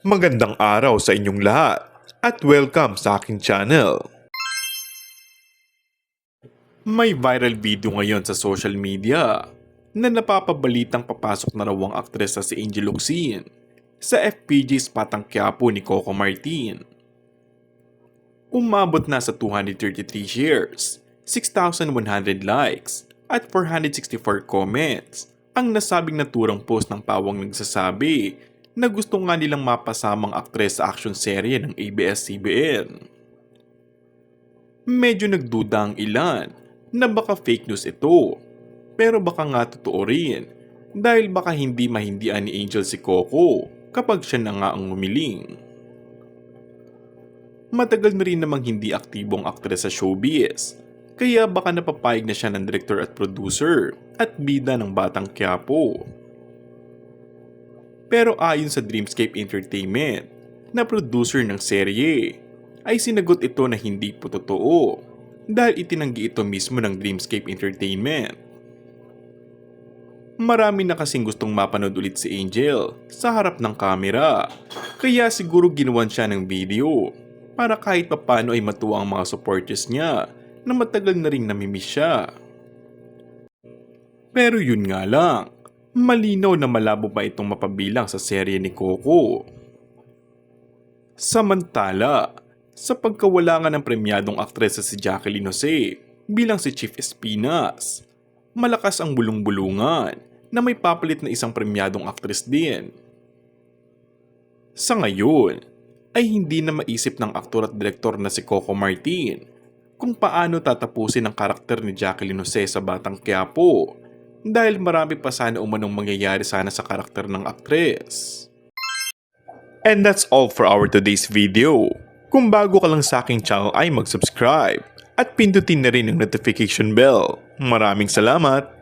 Magandang araw sa inyong lahat at welcome sa aking channel. May viral video ngayon sa social media na napapabalitang papasok na raw ang aktres na si Angel Locsin sa FPJ's Batang Quiapo ni Coco Martin. Umabot na sa 233 shares, 6,100 likes at 464 comments ang nasabing naturang post ng pawang nagsasabi na gusto nga nilang mapasamang aktres sa action serye ng ABS-CBN. Medyo nagduda ang ilan na baka fake news ito, pero baka nga totoo rin dahil baka hindi mahindian ni Angel si Coco kapag siya na nga ang humiling. Matagal na rin namang hindi aktibong aktres sa showbiz, kaya baka napapayag na siya ng director at producer at bida ng Batang Quiapo. Pero ayon sa Dreamscape Entertainment na producer ng serye, ay sinagot ito na hindi po totoo dahil itinanggi ito mismo ng Dreamscape Entertainment. Marami na kasing gustong mapanood ulit si Angel sa harap ng kamera, kaya siguro ginawan siya ng video para kahit papano ay matuwa ang mga supporters niya na matagal na rin namimiss siya. Pero yun nga lang, malinaw na malabo pa itong mapabilang sa serye ni Coco. Samantala, sa pagkawala nga ng premyadong aktres si Jacqueline Jose bilang si Chief Espinas, malakas ang bulong-bulungan na may papalit na isang premyadong aktres din. Sa ngayon, ay hindi na maisip ng aktor at direktor na si Coco Martin kung paano tatapusin ang karakter ni Jacqueline Jose sa Batang Quiapo dahil marami pa sana umanong mangyayari sana sa karakter ng aktres. And that's all for our today's video. Kung bago ka lang sa aking channel ay mag-subscribe at pindutin na rin ang notification bell. Maraming salamat!